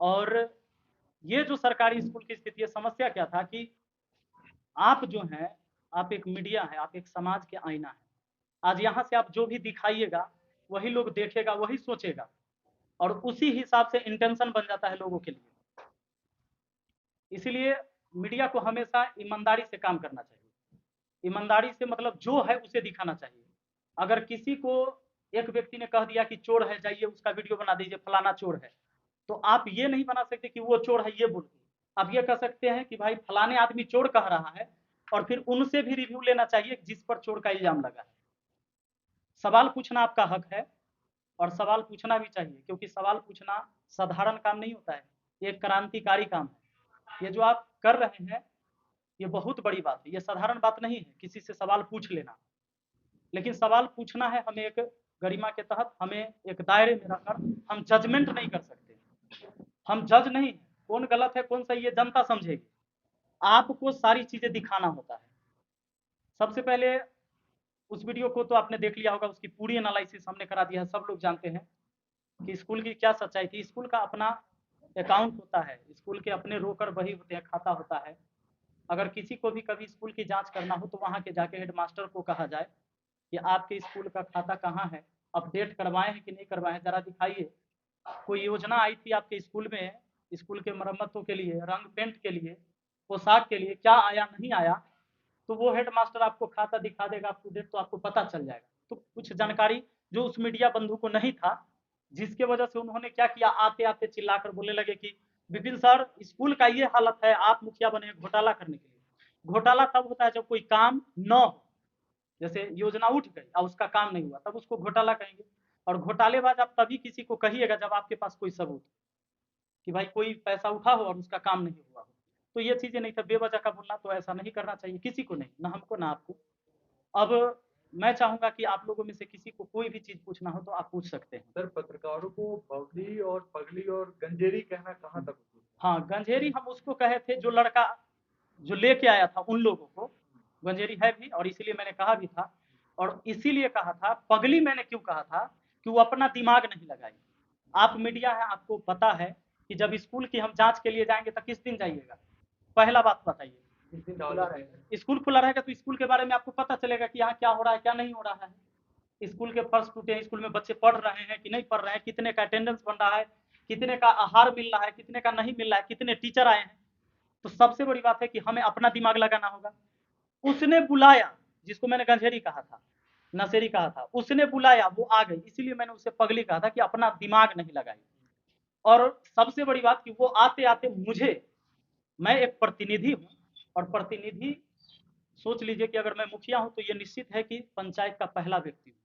और ये जो सरकारी स्कूल की स्थिति है, समस्या क्या था कि आप जो हैं, आप एक मीडिया है, आप एक समाज के आईना हैं। आज यहाँ से आप जो भी दिखाइएगा, वही लोग देखेगा, वही सोचेगा और उसी हिसाब से इंटेंशन बन जाता है लोगों के लिए। इसीलिए मीडिया को हमेशा ईमानदारी से काम करना चाहिए। ईमानदारी से मतलब जो है उसे दिखाना चाहिए। अगर किसी को एक व्यक्ति ने कह दिया कि चोर है, जाइए उसका वीडियो बना दीजिए, फलाना चोर है, तो आप ये नहीं बना सकते कि वो चोर है ये बोल के। आप ये कह सकते हैं कि भाई फलाने आदमी चोर कह रहा है, और फिर उनसे भी रिव्यू लेना चाहिए जिस पर चोर का इल्जाम लगा है। सवाल पूछना आपका हक है और सवाल पूछना भी चाहिए, क्योंकि सवाल पूछना साधारण काम नहीं होता है, ये एक क्रांतिकारी काम है। ये जो आप कर रहे हैं, ये बहुत बड़ी बात है, ये साधारण बात नहीं है किसी से सवाल पूछ लेना। लेकिन सवाल पूछना है हमें एक गरिमा के तहत, हमें एक दायरे में रखकर। हम जजमेंट नहीं कर सकते, हम जज नहीं, कौन गलत है कौन सही है जनता समझेगी। आपको सारी चीजें दिखाना होता है। सबसे पहले उस वीडियो को तो आपने देख लिया होगा, उसकी पूरी एनालिसिस हमने करा दिया है, सब लोग जानते हैं कि स्कूल की क्या सच्चाई थी। स्कूल का अपना अकाउंट होता है, स्कूल के अपने रोकर बही होते हैं, खाता होता है। अगर किसी को भी कभी स्कूल की जांच करना हो तो वहाँ के जाके हेडमास्टर को कहा जाए कि आपके स्कूल का खाता कहाँ है, अपडेट करवाए हैं कि नहीं करवाए हैं, जरा दिखाइए। कोई योजना आई थी आपके स्कूल में, स्कूल के मरम्मतों के लिए, रंग पेंट के लिए, पोशाक के लिए, क्या आया नहीं आया, तो वो हेडमास्टर आपको खाता दिखा देगा अप टू डेट, तो आपको पता चल जाएगा। तो कुछ जानकारी जो उस मीडिया बंधु को नहीं था, जिसके वजह से उन्होंने क्या किया, आते आते चिल्लाकर बोलने लगे कि विपिन सर स्कूल का ये हालत है, आप मुखिया बने घोटाला करने के लिए। घोटाला तब होता है जब कोई काम न हो, जैसे योजना उठ गई और उसका काम नहीं हुआ, तब उसको घोटाला कहेंगे। और घोटालेबाज आप तभी किसी को कहिएगा जब आपके पास कोई सबूत, कि भाई कोई पैसा उठा हो और उसका काम नहीं हुआ हो। तो ये चीजें नहीं था, बेवजह का बोलना तो ऐसा नहीं करना चाहिए, किसी को नहीं, ना हमको ना आपको। अब मैं चाहूंगा कि आप लोगों में से किसी को कोई भी चीज पूछना हो तो आप पूछ सकते हैं। सर, पत्रकारों को बबली और पगली और गंजेरी कहना कहाँ तक उचित है? हाँ, गंजेरी हम उसको कहे थे जो लड़का जो लेके आया था उन लोगों को, गंजेरी है भी, और इसीलिए मैंने कहा भी था। और इसीलिए कहा था पगली, मैंने क्यों कहा था कि वो अपना दिमाग नहीं लगाई। आप मीडिया है, आपको पता है कि जब स्कूल की हम जांच के लिए जाएंगे तो किस दिन जाइएगा, पहला बात बताइए। इस दिन खुला रहेगा। स्कूल खुला रहेगा तो स्कूल के बारे में आपको पता चलेगा कि यहाँ क्या हो रहा है क्या नहीं हो रहा है। स्कूल के फर्श टूटे हैं, स्कूल में बच्चे पढ़ रहे हैं कि नहीं पढ़ रहे हैं, कितने का अटेंडेंस बन रहा है, कितने का आहार मिल रहा है, कितने का नहीं मिल रहा है, कितने टीचर आए हैं। तो सबसे बड़ी बात है कि हमें अपना दिमाग लगाना होगा। उसने बुलाया, जिसको मैंने गंजेरी कहा था, नशेरी कहा था, उसने बुलाया, वो आ गई, इसीलिए मैंने उसे पगली कहा था कि अपना दिमाग नहीं लगाई। और सबसे बड़ी बात कि वो आते आते मुझे, मैं एक प्रतिनिधि हूँ, और प्रतिनिधि सोच लीजिए कि अगर मैं मुखिया हूँ तो ये निश्चित है कि पंचायत का पहला व्यक्ति हूँ,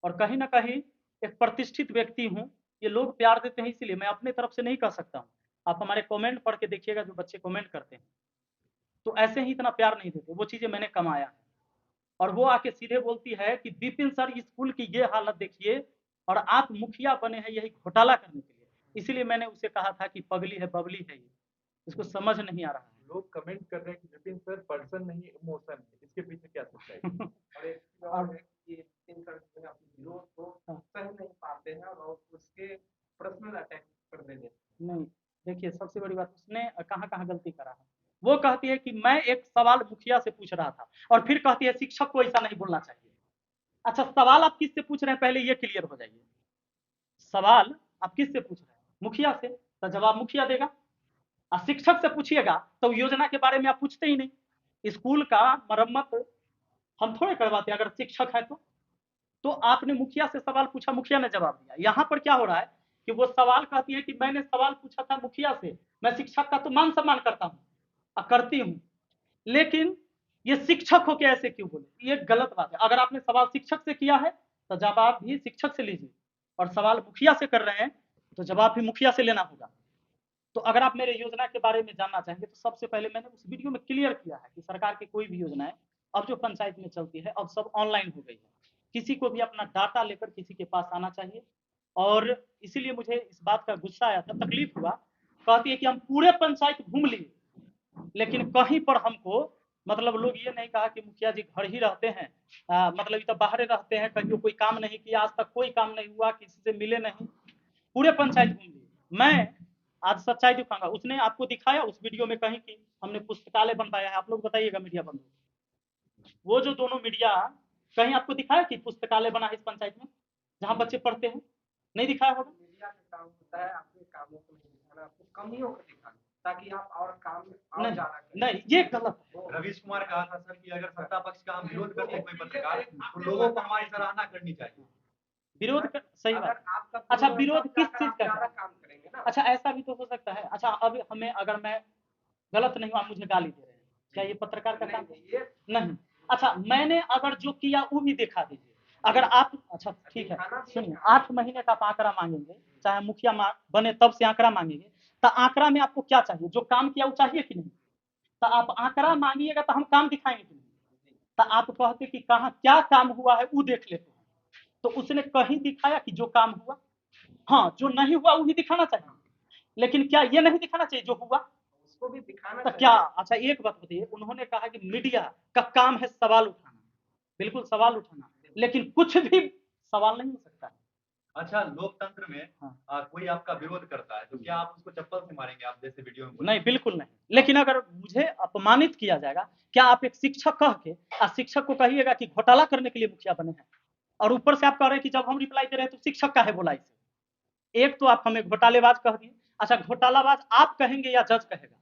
और कहीं ना कहीं एक प्रतिष्ठित व्यक्ति हूँ। ये लोग प्यार देते हैं, इसीलिए मैं अपने तरफ से नहीं कह सकता हूँ। आप हमारे कमेंट पढ़ के देखिएगा, जो बच्चे कमेंट करते हैं तो ऐसे ही इतना प्यार नहीं देते, वो चीजें मैंने कमाया है। और वो आके सीधे बोलती है कि विपिन सर स्कूल की ये हालत देखिए, और आप मुखिया बने हैं यही घोटाला करने के लिए। इसीलिए मैंने उसे कहा था कि पगली है बबली है, ये इसको समझ नहीं आ रहा लोग कमेंट कर रहे हैं कि विपिन सर पर्सन नहीं इमोशन है, इसके पीछे क्या सच्चाई है? है। और एक चीज और है कि विपिन सर जो है अपनी विरोध को सह नहीं पाते हैं और उसके पर्सनल अटैक कर देते हैं। नहीं, देखिए सबसे बड़ी बात, उसने कहाँ कहाँ गलती करा है। वो कहती है कि मैं एक सवाल मुखिया से पूछ रहा था, और फिर कहती है शिक्षक को ऐसा नहीं बोलना चाहिए। अच्छा, सवाल आप किससे पूछ रहे हैं पहले ये क्लियर हो जाइए। सवाल आप किससे पूछ रहे हैं, मुखिया से, तो जवाब मुखिया देगा। और शिक्षक से पूछिएगा तो योजना के बारे में आप पूछते ही नहीं। स्कूल का मरम्मत हम थोड़े करवाते हैं, अगर शिक्षक है तो आपने मुखिया से सवाल पूछा, मुखिया ने जवाब दिया। यहाँ पर क्या हो रहा है कि वो सवाल कहती है कि मैंने सवाल पूछा था मुखिया से, मैं शिक्षक का तो मान सम्मान करता हूँ, करती हूँ, लेकिन ये शिक्षक हो के ऐसे क्यों बोले, ये गलत बात है। अगर आपने सवाल शिक्षक से किया है तो जवाब भी शिक्षक से लीजिए, और सवाल मुखिया से कर रहे हैं तो जवाब भी मुखिया से लेना होगा। तो अगर आप मेरे योजना के बारे में जानना चाहेंगे तो सबसे पहले मैंने उस वीडियो में क्लियर किया है कि सरकार की कोई भी योजनाएं अब जो पंचायत में चलती है अब सब ऑनलाइन हो गई है। किसी को भी अपना डाटा लेकर किसी के पास आना चाहिए। और इसीलिए मुझे इस बात का गुस्सा आया था, तकलीफ हुआ। कहती है कि हम पूरे पंचायत घूम लिए, लेकिन कहीं पर हमको, मतलब लोग ये नहीं कहा कि मुखिया जी घर ही रहते हैं, मतलब ये तो बाहर रहते हैं, कहीं कोई काम नहीं किया, आज तक कोई काम नहीं हुआ, किसी से मिले नहीं, पूरे पंचायत घूम लिए। मैं आज सच्चाई दिखाऊंगा। उसने आपको दिखाया उस वीडियो में कहीं कि हमने पुस्तकालय बनवाया है, आप लोग बताइएगा मीडिया बंधु, वो जो दोनों मीडिया कहीं आपको दिखाया कि पुस्तकालय बना है इस पंचायत में जहाँ बच्चे पढ़ते हैं? नहीं दिखाया होगा। मीडिया का काम होता है आपके कामों को नहीं दिखाना, आपको कमियों को दिखाना, ताकि आप और काम और नहीं ज्यादा करें। नहीं, ये गलत है। रवीश कुमार कहा था सर कि अगर सत्ता पक्ष का हम विरोध करते हैं कोई पत्रकार तो लोगों को हमारी सराहना करनी चाहिए। विरोध कर, सही अगर बात। आपका अच्छा, पूर्व विरोध तब किस जाकर चीज आप का ज्यादा करें? काम करेंगे ना। अच्छा, ऐसा भी तो हो सकता है। अच्छा, अब हमें, अगर मैं गलत नहीं हूँ, आप मुझे गाली दे रहे हैं, क्या ये पत्रकार का काम? नहीं, ये नहीं। अच्छा, मैंने अगर जो किया वो भी दिखा दीजिए। अगर आप, अच्छा ठीक है, सुनिए, 8 महीने का आप आंकड़ा मांगेंगे, चाहे मुखिया बने तब से आंकड़ा मांगेंगे, तो आंकड़ा में आपको क्या चाहिए? जो काम किया वो चाहिए कि नहीं? तो आप आंकड़ा मांगिएगा तो हम काम दिखाएंगे कि नहीं? तो आप कहते कि कहाँ क्या काम हुआ है वो देख लेते हैं, तो उसने कहीं दिखाया कि जो काम हुआ? हाँ, जो नहीं हुआ वो भी दिखाना चाहिए, लेकिन क्या ये नहीं दिखाना चाहिए जो हुआ? उसको भी दिखाना तो चाहिए। क्या, अच्छा एक बात बताइए, उन्होंने कहा कि मीडिया का काम है सवाल उठाना, बिल्कुल सवाल उठाना, लेकिन कुछ भी सवाल नहीं हो सकता है। अच्छा, लोकतंत्र में हाँ। कोई आपका विरोध करता है तो क्या आप उसको चप्पल से मारेंगे? आप जैसे वीडियो में बोले। नहीं, बिल्कुल नहीं। लेकिन अगर मुझे अपमानित किया जाएगा, क्या आप एक शिक्षक कह के शिक्षक को कहिएगा कि घोटाला करने के लिए मुखिया बने हैं, और ऊपर से आप कह रहे हैं कि जब हम रिप्लाई दे रहे हैं तो शिक्षक का है बोला इसे? एक तो आप हमें घोटालेबाज कह दिए। अच्छा, घोटालाबाज आप कहेंगे या जज कहेगा?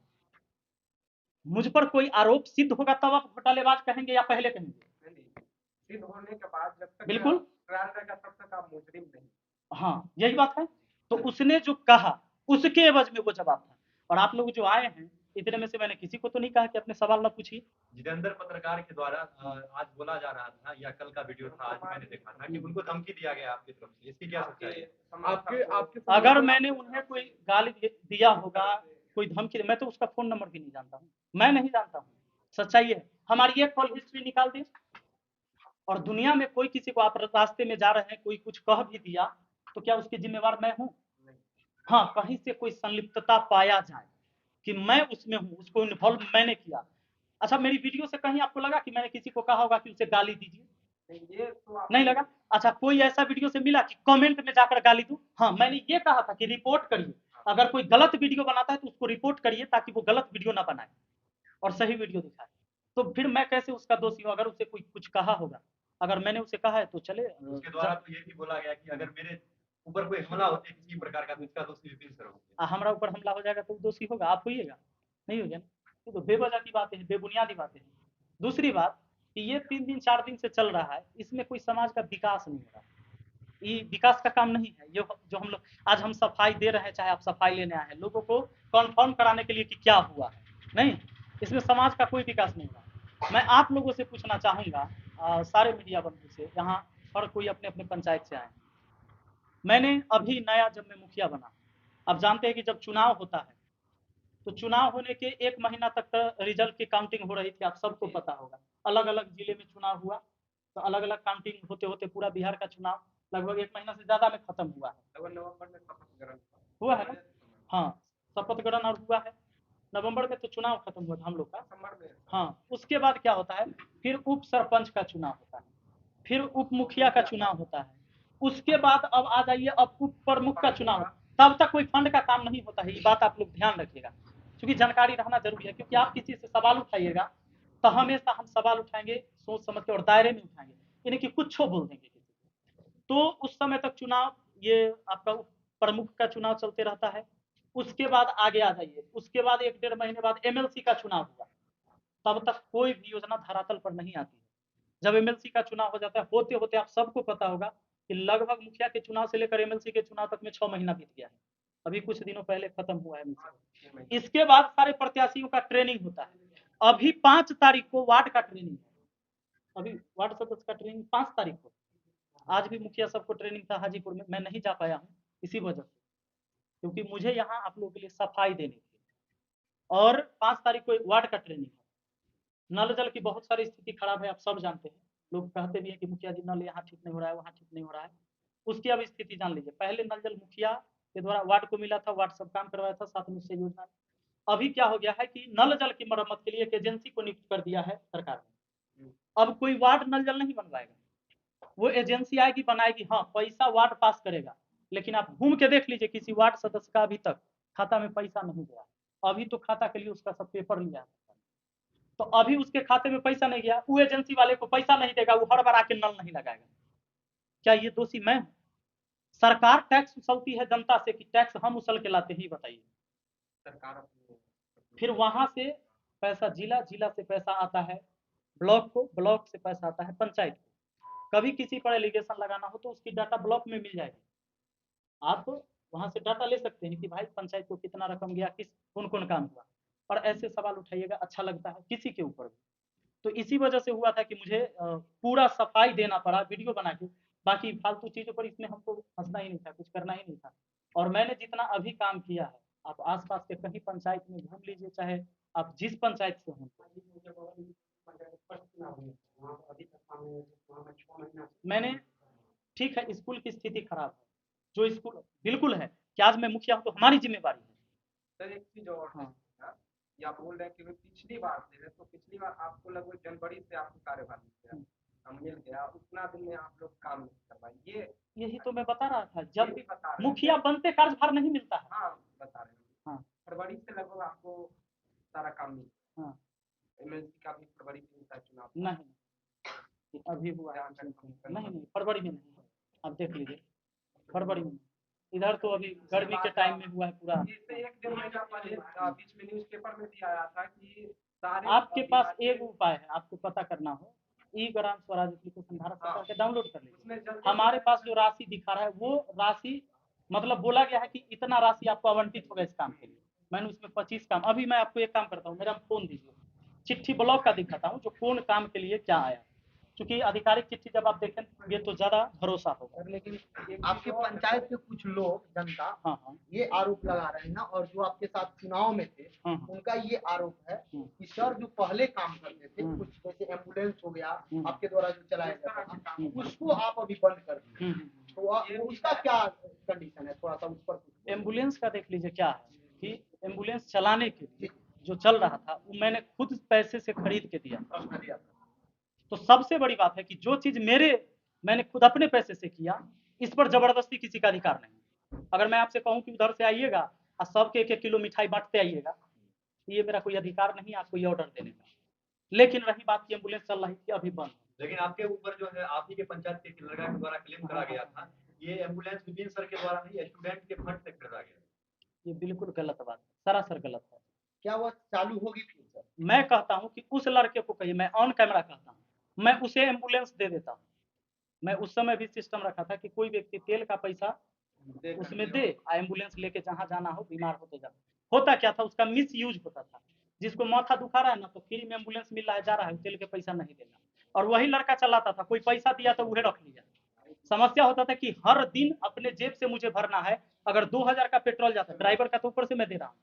मुझ पर कोई आरोप सिद्ध होगा तब आप घोटालेबाज कहेंगे या पहले कहेंगे? सिद्ध होने के बाद जब तक बिल्कुल। ट्रायल रहेगा तब तक आप मुजरिम नहीं। हाँ, यही बात है। तो उसने जो कहा उसके एवज में वो जवाब था। और आप लोग जो आए हैं, इतने में से मैंने किसी को तो नहीं कहा कि अपने सवाल ना पूछिए। जितेंद्र पत्रकार के द्वारा आज बोला जा रहा था, या कल का वीडियो था, आज मैंने देखा था कि उनको धमकी दिया गया आपकी तरफ से, इसकी क्या सच्चाई है? आपके अगर मैंने उन्हें कोई गाली दिया होगा, कोई धमकी, मैं तो उसका फोन नंबर भी नहीं जानता हूँ, मैं नहीं जानता हूँ। सच्चाई है, हमारी एक कॉल हिस्ट्री निकाल दी, और दुनिया में कोई किसी को, आप रास्ते में जा रहे हैं, कोई कुछ कह भी दिया तो क्या उसकी जिम्मेवार मैं हूँ? हाँ, कहीं से कोई संलिप्तता पाया जाए कि मैं उसमें हूँ, उसको इन्वॉल्व मैंने किया। अच्छा, मेरी वीडियो से कहीं आपको लगा कि मैंने किसी को कहा होगा कि उसे गाली दीजिए? ये तो नहीं लगा। अच्छा, कोई ऐसा वीडियो से मिला कि कमेंट में जाकर गाली दूं? हाँ, मैंने ये कहा था कि रिपोर्ट करिए, अगर कोई गलत वीडियो बनाता है तो उसको रिपोर्ट करिए, ताकि वो गलत वीडियो ना बनाए और सही वीडियो दिखाए। तो फिर मैं कैसे उसका दोषी हूँ? अगर उसे कोई कुछ कहा होगा, अगर मैंने उसे कहा है तो चले। उसके द्वारा तो ये भी बोला गया कि अगर मेरे ऊपर कोई हमला होता है किसी प्रकार का तो इसका दोषी विपिन सर होंगे। हमारा ऊपर हमला हो जाएगा तो दोषी होगा, आप होइएगा? नहीं होगा ना। ये तो बेवजह की बातें हैं, बेबुनियादी बातें हैं। दूसरी बात कि ये 3 दिन 4 दिन से चल रहा है, इसमें कोई समाज का विकास नहीं हो रहा। ये विकास का काम नहीं है। ये जो हम लोग आज हम सफाई दे रहे हैं, चाहे आप सफाई लेने आए हैं, लोगों को कन्फर्म कराने के लिए कि क्या हुआ है, नहीं, इसमें समाज का कोई विकास नहीं हो रहा। मैं आप लोगों से पूछना चाहूँगा, सारे मीडिया बंधु से, यहाँ हर कोई अपने अपने पंचायत से आए। मैंने अभी नया, जब मैं मुखिया बना, आप जानते हैं कि जब चुनाव होता है तो चुनाव होने के 1 महीना तक तो रिजल्ट की काउंटिंग हो रही थी, आप सबको पता होगा। अलग अलग जिले में चुनाव हुआ, तो अलग अलग काउंटिंग होते होते पूरा बिहार का चुनाव लगभग 1 महीना से ज़्यादा में खत्म हुआ है। नवंबर में शपथ ग्रहण हुआ है ना? हाँ, शपथ ग्रहण और हुआ है। नवंबर में तो चुनाव खत्म हुआ था हम लोग का। दिसंबर में। हाँ, उसके बाद क्या होता है, फिर उप सरपंच का चुनाव होता है, फिर उप मुखिया का चुनाव होता है, उसके बाद अब आ जाइए, अब उप प्रमुख का चुनाव। तब तक कोई फंड का काम नहीं होता है, ये बात आप लोग ध्यान रखिएगा, क्योंकि जानकारी रहना जरूरी है। क्योंकि आप किसी से सवाल उठाइएगा तो हमेशा हम सवाल उठाएंगे सोच समझ के और दायरे में उठाएंगे, यानी कि कुछ बोल देंगे किसी को। तो उस समय तक चुनाव, ये आपका उप प्रमुख का चुनाव चलते रहता है। उसके बाद आगे आ जाइए, उसके बाद 1 डेढ़ महीने बाद एमएलसी का चुनाव हुआ। तब तक कोई भी योजना धरातल पर नहीं आती है। जब एमएलसी का चुनाव हो जाता है, होते होते आप सबको पता होगा कि लगभग मुखिया के चुनाव से लेकर एमएलसी के चुनाव तक में 6 महीना बीत गया है। अभी कुछ दिनों पहले खत्म हुआ है एमएलसी। इसके बाद सारे प्रत्याशियों का ट्रेनिंग होता है। अभी 5 तारीख को वार्ड का ट्रेनिंग है, अभी वार्ड सदस्य का ट्रेनिंग 5 तारीख को। आज भी मुखिया सबको ट्रेनिंग था हाजीपुर में, मैं नहीं जा पाया हूँ इसी वजह से, क्योंकि मुझे यहाँ आप लोगों के लिए सफाई देनी थी। और 5 तारीख को वार्ड का ट्रेनिंग है। नल जल की बहुत सारी स्थिति खराब है, आप सब जानते हैं। लोग कहते भी हैं कि मुखिया जी नल यहाँ ठीक नहीं हो रहा है, वहाँ ठीक नहीं हो रहा है। उसकी अब स्थिति जान लीजिए। पहले नल जल मुखिया के द्वारा वार्ड को मिला था, वार्ड सब काम करवाया था 7 निश्चय योजना। अभी क्या हो गया है कि नल जल की मरम्मत के लिए एक एजेंसी को नियुक्त कर दिया है सरकार ने। अब कोई वार्ड नल जल नहीं बनवाएगा, वो एजेंसी आएगी बनाएगी। हाँ, पैसा वार्ड पास करेगा, लेकिन आप घूम के देख लीजिए किसी वार्ड सदस्य का अभी तक खाता में पैसा नहीं गया, अभी तो खाता के लिए उसका सब पेपर लिया, तो अभी उसके खाते में पैसा नहीं गया, वो एजेंसी वाले को पैसा नहीं देगा, वो हड़बड़ा के नल नहीं लगाएगा, क्या ये दोषी मैं हूं? सरकार टैक्स उछलती है जनता से कि टैक्स हम उछल के लाते ही, बताइए। सरकार अपनी फिर वहां से पैसा जिला, जिला से पैसा आता है ब्लॉक को, ब्लॉक से पैसा आता है पंचायत को। कभी किसी पर एलिगेशन लगाना हो तो उसकी डाटा ब्लॉक में मिल जाएगी, आप वहां से डाटा ले सकते हैं कि भाई पंचायत को कितना रकम गया, किस कौन कौन काम हुआ, और ऐसे सवाल उठाइएगा, अच्छा लगता है किसी के ऊपर भी। तो इसी वजह से हुआ था कि मुझे पूरा सफाई देना पड़ा वीडियो बना के, बाकी फालतू चीजों पर इसमें हमको हंसना ही नहीं था, कुछ करना ही नहीं था। और मैंने जितना अभी काम किया है, आप आसपास के कहीं पंचायत में घूम लीजिए, चाहे आप जिस पंचायत से हों, मैंने, ठीक है स्कूल की स्थिति खराब है, जो स्कूल बिल्कुल है कि आज मैं मुखिया हूँ तो हमारी जिम्मेवारी है। सर एक चीज और है, ये आप बोल रहे हैं कि वे पिछली बार से, तो पिछली बार आपको लगभग जनवरी से आपको कार्यभार मिल गया, उतना दिन में आप लोग काम नहीं करवाए, ये यही तो मैं बता रहा था, ये जब भी बता रहे हैं। मुखिया बनते कार्यभार नहीं मिलता है। हाँ बता रहे हैं, हाँ फरवरी से लगभग आपको सारा काम मिला। हाँ एमएलसी का भी फरवरी में मिलता है चुनाव। नहीं, अभी हुआ है नहीं, फरवरी में नहीं, आप देख लीजिए फरवरी में, इधर तो अभी गर्मी के टाइम में हुआ है पूरा। इससे एक दिन महीना पहले बीच में न्यूज़पेपर में भी आया था कि सारे आपके पास एक उपाय है, आपको पता करना हो, ई ग्राम स्वराज एप्लीकेशन भारत सरकार के डाउनलोड कर लीजिए। हमारे पास जो राशि दिखा रहा है वो राशि, मतलब बोला गया है कि इतना राशि आपको आवंटित होगा इस काम के लिए, मैंने उसमें 25 काम, अभी मैं आपको एक काम करता हूँ, मेरा फोन दीजिए, चिट्ठी ब्लॉक का दिखाता हूँ जो कौन काम के लिए क्या आया, क्योंकि आधिकारिक चिट्ठी जब आप देखेंगे तो ज्यादा भरोसा होगा। लेकिन आपके पंचायत के कुछ लोग, जनता, हाँ हाँ ये आरोप लगा रहे हैं, और जो आपके साथ चुनाव में थे हाँ उनका ये आरोप है कि सर जो पहले काम करते थे, कुछ जैसे एम्बुलेंस हो गया आपके द्वारा जो चलाया जाता था, उसको आप अभी बंद कर दिए, तो उसका क्या कंडीशन है, थोड़ा सा उस पर। एम्बुलेंस का देख लीजिए क्या है कि एम्बुलेंस चलाने के लिए जो चल रहा था वो मैंने खुद पैसे से खरीद के दिया, तो सबसे बड़ी बात है कि जो चीज मैंने खुद अपने पैसे से किया, इस पर जबरदस्ती किसी का अधिकार नहीं। अगर मैं आपसे कहूं कि उधर से आइएगा और सबके 1-1 किलो मिठाई बांटते आइएगा, तो ये मेरा कोई अधिकार नहीं है आपको ये ऑर्डर देने का। लेकिन रही बात की एम्बुलेंस चल रही थी, अभी बंद। लेकिन आपके ऊपर जो है आप ही के पंचायत के लड़का के द्वारा क्लेम करा गया था, ये एम्बुलेंस विपिन सर के द्वारा नहीं, स्टूडेंट के फंड से खरीदा गया। ये बिल्कुल गलत बात है, सरासर गलत है। क्या वह चालू होगी फिर सर? मैं कहता हूं कि उस लड़के को कहिए, मैं ऑन कैमरा कहता हूं, मैं उसे एम्बुलेंस दे देता हूं। मैं उस समय भी सिस्टम रखा था कि कोई व्यक्ति तेल का पैसा उसमें दे, एम्बुलेंस लेके जहां जाना हो, बीमार होते जाना। होता क्या था, उसका मिस यूज होता था, जिसको माथा दुखा रहा है ना तो फ्री में एम्बुलेंस मिल रहा है, जा रहा है, तेल के पैसा नहीं देना, और वही लड़का चलाता था, कोई पैसा दिया तो वह रख लिया। समस्या होता था कि हर दिन अपने जेब से मुझे भरना है, अगर 2000 का पेट्रोल जाता है ड्राइवर का तो ऊपर से मैं दे रहा हूँ,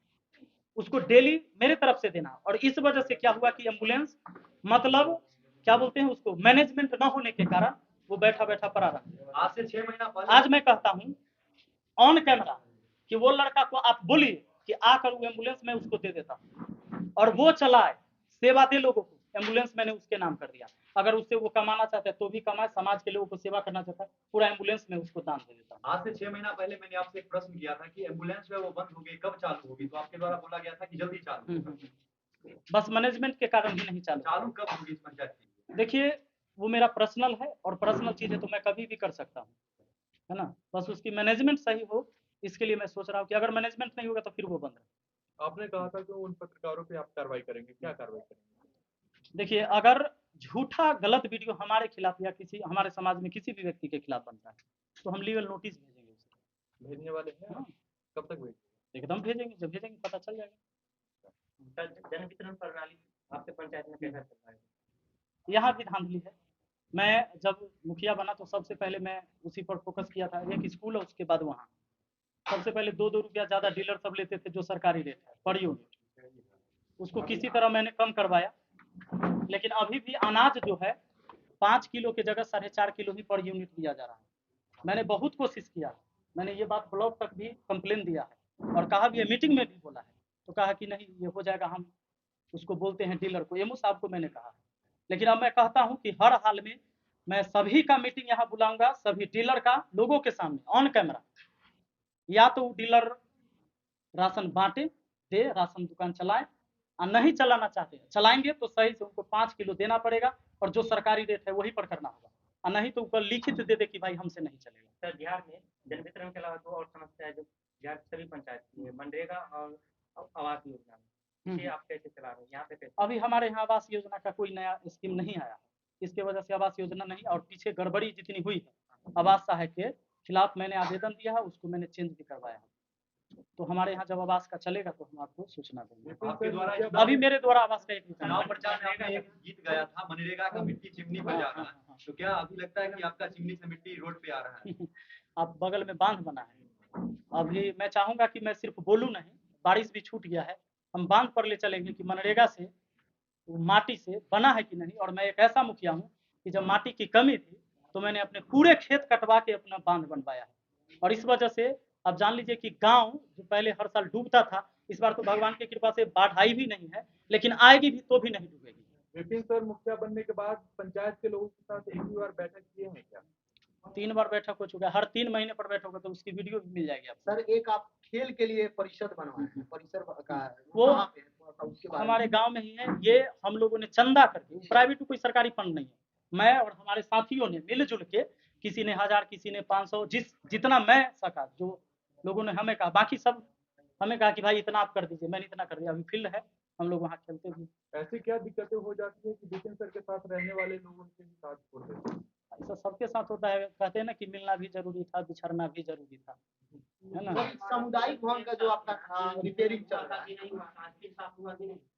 उसको डेली मेरे तरफ से देना। और इस वजह से क्या हुआ कि एम्बुलेंस, मतलब क्या बोलते हैं उसको, मैनेजमेंट न होने के कारण वो बैठा बैठा पड़ा रहा। आज से 6 महीना पहले आज मैं कहता हूँ ऑन कैमरा कि वो लड़का को आप बोलिए कि आकर वो एम्बुलेंस मैं उसको दे देता हूँ और वो चलाए, सेवा दे लोगों को। एम्बुलेंस मैंने उसके नाम कर दिया, अगर उससे वो कमाना चाहता है तो भी कमाए, समाज के लोगों को सेवा करना चाहता है, पूरा एम्बुलेंस में उसको दान दे देता हूँ। आज से 6 महीना पहले मैंने आपसे एक प्रश्न किया था कि एम्बुलेंस जो है वो बंद होगी, कब चालू होगी, तो आपके द्वारा बोला गया था कि जल्दी चालू होगा। बस मैनेजमेंट के कारण ही नहीं चालू कब होगी इस पंचायत की? देखिए वो मेरा पर्सनल है और पर्सनल चीजें तो मैं कभी भी कर सकता हूँ, है ना, बस उसकी मैनेजमेंट सही हो, इसके लिए मैं सोच रहा हूँ कि अगर मैनेजमेंट नहीं होगा तो फिर वो बंद रहे। आपने कहा था कि उन पत्रकारों पे आप कार्रवाई करेंगे, क्या कार्रवाई करेंगे? देखिए अगर झूठा गलत वीडियो हमारे खिलाफ या किसी हमारे समाज में किसी भी व्यक्ति के खिलाफ बनता है तो हम लीगल नोटिस भेजेंगे उसे। भेजने वाले हैं आप? कब तक भेजेंगे? एकदम भेजेंगे, जब भेजेंगे पता चल जाएगा। जन वितरण प्रणाली आपके पंचायत में कैसा चल रहा है? यहाँ भी धांधली है। मैं जब मुखिया बना तो सबसे पहले मैं उसी पर फोकस किया था, एक स्कूल है उसके बाद वहाँ सबसे पहले 2-2 रुपया ज़्यादा डीलर सब लेते थे जो सरकारी रेट है पर यूनिट, उसको किसी तरह मैंने कम करवाया। लेकिन अभी भी अनाज जो है 5 किलो की जगह 4.5 किलो ही पर यूनिट दिया जा रहा है। मैंने बहुत कोशिश किया, मैंने ये बात ब्लॉक तक भी कंप्लेन दिया है और कहा भी है, मीटिंग में भी बोला है, तो कहा कि नहीं ये हो जाएगा, हम उसको बोलते हैं डीलर को, एमओ साहब को मैंने कहा। लेकिन अब मैं कहता हूं कि हर हाल में मैं सभी का मीटिंग यहाँ बुलाऊंगा, सभी डीलर का लोगों के सामने ऑन कैमरा, या तो डीलर राशन बांटे, दे, राशन दुकान चलाए, और नहीं चलाना चाहते चलाएंगे तो सही से उनको 5 किलो देना पड़ेगा, और जो सरकारी रेट है वही पर करना होगा, और नहीं तो ऊपर लिखित दे दे कि भाई हमसे नहीं चलेगा। सर बिहार में जन वितरण के अलावा दो और समस्या है जो बिहार की सभी पंचायत की है, मनरेगा और आवास योजना में, ये आप कैसे चला रहे हैं यहाँ पे कैसे? अभी हमारे यहाँ आवास योजना का कोई नया स्कीम नहीं आया है, इसके वजह से आवास योजना नहीं, और पीछे गड़बड़ी जितनी हुई है आवास सहायक के खिलाफ मैंने आवेदन दिया है, उसको मैंने चेंज भी करवाया है। तो हमारे यहाँ जब आवास का चलेगा तो हम आपको सूचना देंगे। आपके द्वारा अभी मेरे द्वारा आवास का एक चुनाव प्रचार में आपने एक गीत गाया था, मनरेगा का मिट्टी चिमनी पर जा रहा है, तो क्या अभी लगता है कि आपका चिमनी से मिट्टी रोड पे आ रहा है? अब बगल में बांध बना है, अभी मैं चाहूंगा कि मैं सिर्फ बोलूं नहीं, बारिश भी छूट गया है, हम बांध पर ले चलेंगे कि मनरेगा से वो माटी से बना है कि नहीं। और मैं एक ऐसा मुखिया हूँ कि जब माटी की कमी थी तो मैंने अपने पूरे खेत कटवा के अपना बांध बनवाया है, और इस वजह से अब जान लीजिए कि गांव जो पहले हर साल डूबता था, इस बार तो भगवान की कृपा से बाढ़ आई भी नहीं है, लेकिन आएगी भी तो भी नहीं डूबेगी। विपिन सर मुखिया बनने के बाद पंचायत के लोगों के साथ एक भी बार बैठक किए हैं क्या? 3 बार बैठक हो चुका है, हर 3 महीने पर बैठक होगा, तो उसकी वीडियो भी मिल जाएगी आपको। सर एक आप खेल के लिए परिषद बनवाए हैं, परिसर का वो कहाँ पे है? थोड़ा सा उसके बारे में। हमारे गांव में ही है, ये हम लोगों ने चंदा करके, प्राइवेट कोई सरकारी फंड नहीं है, मैं और हमारे साथियों ने मिलजुल के, किसी ने 1000 किसी ने 500, जितना मैं सका, जो लोगों ने हमें कहा, बाकी सब हमें कहा कि भाई इतना आप कर दीजिए, मैंने इतना कर दिया। अभी फील्ड है, हम लोग वहाँ खेलते भी। ऐसी क्या दिक्कतें हो जाती है कि विपिन सर के साथ रहने वाले लोग उनके ही साथ छोड़ देते हैं? ऐसा सबके साथ होता है, कहते हैं ना कि मिलना भी जरूरी था, बिछड़ना भी जरूरी था, है ना। सर, सामुदायिक भवन का जो आपका रिपेयरिंग चल रहा है,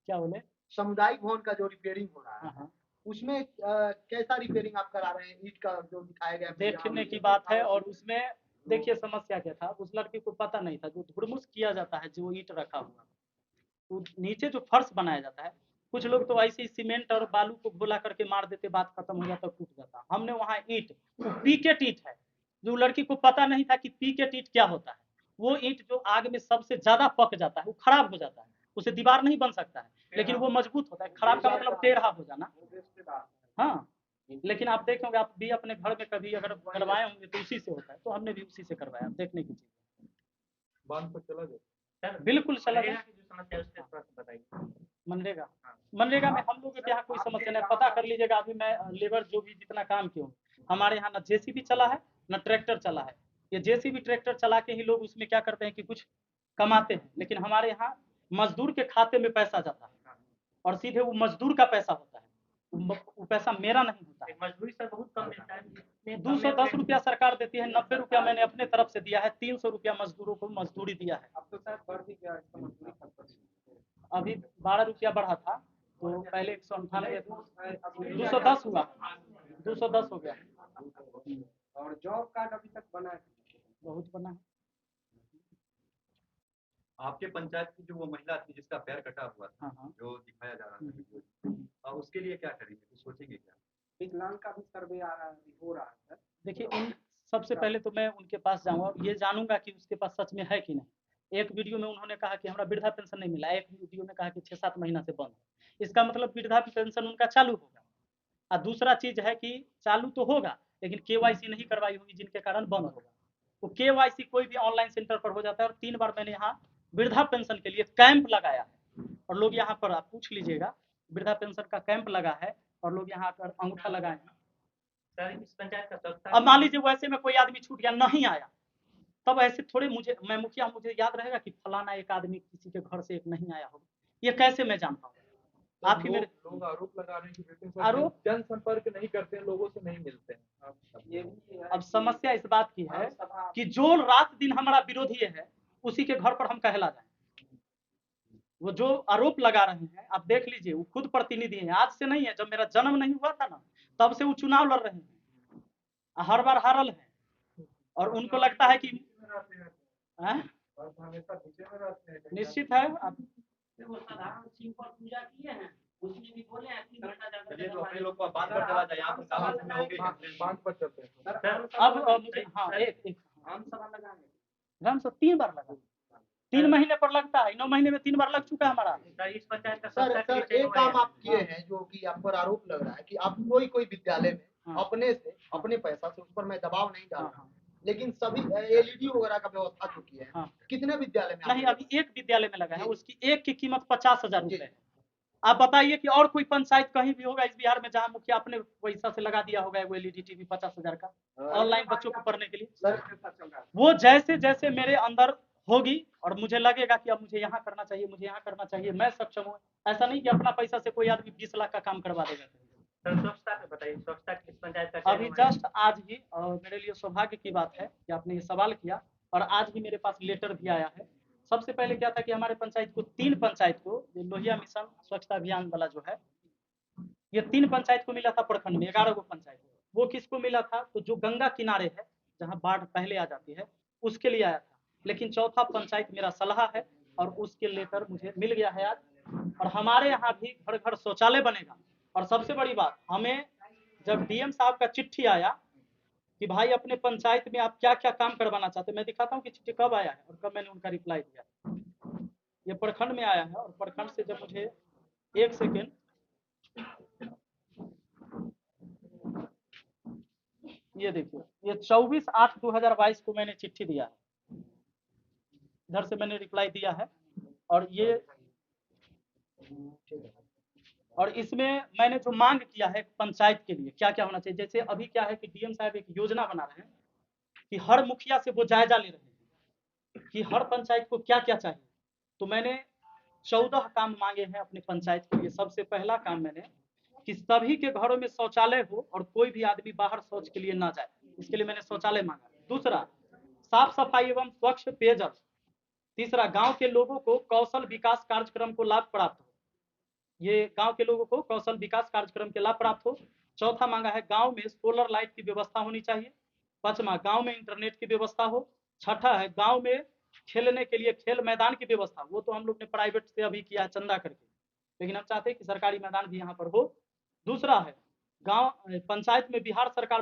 क्या बोले? सामुदायिक भवन का जो रिपेयरिंग हो रहा है, हाँ, उसमें कैसा रिपेयरिंग आप करा रहे हैं? ईंट का जो दिखाया गया देखने की बात है। और उसमें देखिए समस्या क्या था, उस लड़के को पता नहीं था, जो धुरमुस किया जाता है, जो ईंट रखा हुआ, तो नीचे जो फर्श बनाया जाता है, कुछ लोग तो ऐसे ही सीमेंट और बालू को घोला करके मार देते, बात खत्म हो जाता, टूट जाता। हमने वहाँ ईंट, वो पीकेट ईंट है, जो लड़की को पता नहीं था कि पीकेट ईंट क्या होता है। वो ईंट जो आग में सबसे ज्यादा पक जाता है, वो खराब हो जाता है, उसे दीवार नहीं बन सकता है, लेकिन वो मजबूत होता है। खराब का मतलब टेढ़ा हो जाना। हाँ, लेकिन आप देखेंगे, आप भी अपने घर में कभी अगर करवाए होंगे तो उसी से होता है, तो हमने भी उसी से करवाया। आप देखने की चीज, बांध पर चला जाए। सर बिल्कुल चला मनरेगा जाए। की जो समस्या है उसके थोड़ा सा बताइए। मनरेगा, मनरेगा में हम लोग के यहाँ कोई समस्या नहीं, पता कर लीजिएगा। अभी मैं लेबर जो भी जितना काम किया हूँ, हमारे यहाँ ना जेसीबी चला है ना ट्रैक्टर चला है। ये जेसीबी ट्रैक्टर चला के ही लोग उसमें क्या करते हैं कि कुछ कमाते हैं, लेकिन हमारे यहाँ मजदूर के खाते में पैसा जाता है, और सीधे वो मजदूर का पैसा होता है, वो पैसा मेरा नहीं होता है। मजदूरी सर बहुत कम मिलता है। 210 रुपया सरकार देती है, 90 रुपया मैंने अपने तरफ से दिया है, 300 रुपया मजदूरों को मजदूरी दिया है। अब तो शायद बढ़ भी गया इसका मजदूरी खर्च। अभी 12 रुपया बढ़ा था, तो पहले 198 था, 210 हुआ, 210 हो गया। और जॉब कार्ड अभी तक बना है? बहुत बना है। आपके पंचायत की जो वो महिला थी जिसका पैर कटा हुआ था, हाँ। जो दिखाया जा रहा था वीडियो, उसके लिए क्या करेंगे, कुछ सोचेंगे क्या? विकलांग का भी सर्वे आ रहा है, हो रहा है सर। देखिए, उन सबसे पहले तो मैं उनके पास जाऊंगा, ये जानूंगा कि उसके पास सच में है कि नहीं। एक वीडियो में उन्होंने कहा कि हमारा वृद्धा पेंशन नहीं मिला, एक वीडियो में कहा कि 6-7 महीना से बंद है। इसका मतलब वृद्धा पेंशन उनका चालू होगा। और दूसरा चीज है कि चालू तो होगा, लेकिन केवाईसी नहीं करवाई होगी, जिनके कारण बंद होगा। तो केवाईसी कोई भी ऑनलाइन सेंटर पर हो जाता है। और 3 बार मैंने यहाँ वृद्धा पेंशन के लिए कैंप लगाया है, और लोग यहाँ पर, आप पूछ लीजिएगा, वृद्धा पेंशन का कैंप लगा है, और लोग यहाँ आकर अंगूठा लगाए हैं। सर इस पंचायत का स्वच्छता, अब मान लीजिए वैसे में कोई आदमी छूट गया, नहीं आया, तब ऐसे थोड़े मैं मुखिया, मुझे याद रहेगा कि फलाना एक आदमी किसी के घर से एक नहीं आया होगा, ये कैसे मैं जानता हूँ? आप ही मेरे लोग आरोप लगा रहे हैं कि विपिन सर आरोप, जनसंपर्क नहीं करते हैं, लोगों से नहीं मिलते हैं। ये भी है। अब समस्या इस बात की है कि जो रात दिन हमारा विरोधी है, उसी के घर पर हम कहला जाए। वो जो आरोप लगा रहे हैं, आप देख लीजिए, वो खुद प्रतिनिधि हैं, आज से नहीं है, जब मेरा जन्म नहीं हुआ था ना, तब से वो चुनाव लड़ रहे हैं, हर बार हारल है, और उनको लगता है कि निश्चित है। आप चलिए, तो अपने लोग को बांध पर चला जाए, यहाँ पर काफी समय हो गई। बांध पर चलते हैं। अब मुझे, हाँ, एक आम सभा लगाएंगे। राम सर 3 बार लगा, 3 महीने पर लगता है, 9 महीने में 3 बार लग चुका है हमारा। सर इस पंचायत का सर स्वच्छता के सर लिए एक काम आप किए हैं जो कि आप पर आरोप लग रहा है कि आप कोई विद्यालय में अपने से अपने पैसा से, उस पर मैं दबाव नहीं डाल रहा, लेकिन सभी एलईडी वगैरह का व्यवस्था जो की है, हाँ। कितने विद्यालय में नहीं, आपने अभी एक विद्यालय में लगा है, जी। उसकी एक की कीमत 50,000 जी। रुपए है। आप बताइए कि और कोई पंचायत कहीं भी होगा इस बिहार में जहाँ मुखिया अपने पैसा से लगा दिया होगा वो एलईडी टीवी 50,000 का ऑनलाइन बच्चों को पढ़ने के लिए? वो जैसे जैसे मेरे अंदर होगी और मुझे लगेगा कि अब मुझे यहाँ करना चाहिए, मुझे यहाँ करना चाहिए, मैं सक्षम हूँ। ऐसा नहीं कि अपना पैसा से कोई आदमी 20 लाख का काम करवा देगा। सर स्वच्छता पे बताइए, स्वच्छता किस पंचायत का चयन अभी हुआ है? जस्ट आज ही मेरे लिए सौभाग्य की बात है कि आपने ये सवाल किया और आज ही मेरे पास लेटर भी आया है। सबसे पहले क्या था कि हमारे पंचायत को 3 पंचायत को ये लोहिया मिशन स्वच्छता अभियान वाला जो है, ये 3 पंचायत को मिला था प्रखंड में, 11 गो पंचायत। वो किसको मिला था? तो जो गंगा किनारे है, जहाँ बाढ़ पहले आ जाती है, उसके लिए आया था। लेकिन चौथा पंचायत मेरा सलाह है और उसके लेटर मुझे मिल गया है आज। और हमारे यहाँ भी घर घर शौचालय बनेगा। और सबसे बड़ी बात, हमें जब डीएम साहब का चिट्ठी आया कि भाई अपने पंचायत में आप क्या क्या काम करवाना चाहते हैं, मैं दिखाता हूँ कि चिट्ठी कब आया है और कब मैंने उनका रिप्लाई दिया। ये प्रखंड में आया है और प्रखंड से जब मुझे 1 सेकेंड, ये देखिए, ये 24/8/2022 को मैंने चिट्ठी दिया है, इधर से मैंने रिप्लाई दिया है। और ये और इसमें मैंने जो मांग किया है पंचायत के लिए क्या क्या होना चाहिए, जैसे अभी क्या है कि डीएम साहब एक योजना बना रहे हैं कि हर मुखिया से वो जायजा ले रहे हैं कि हर पंचायत को क्या क्या चाहिए। तो मैंने 14 काम मांगे हैं अपने पंचायत के लिए। सबसे पहला काम मैंने कि सभी के घरों में शौचालय हो और कोई भी आदमी बाहर शौच के लिए ना जाए, इसके लिए मैंने शौचालय मांगा। दूसरा, साफ सफाई एवं स्वच्छ पेयजल। तीसरा, गांव के लोगों को कौशल विकास कार्यक्रम को लाभ प्राप्त हो, ये गांव के लोगों को कौशल विकास कार्यक्रम के लाभ प्राप्त हो। चौथा मांगा है गांव में सोलर लाइट की व्यवस्था होनी चाहिए। पांचवा, गांव में इंटरनेट की व्यवस्था हो। छठा है गांव में खेलने के लिए खेल मैदान की व्यवस्था, वो तो हम लोग ने प्राइवेट से अभी किया है चंदा करके, लेकिन हम चाहते हैं कि सरकारी मैदान भी यहाँ पर हो। दूसरा है गांव पंचायत में बिहार सरकार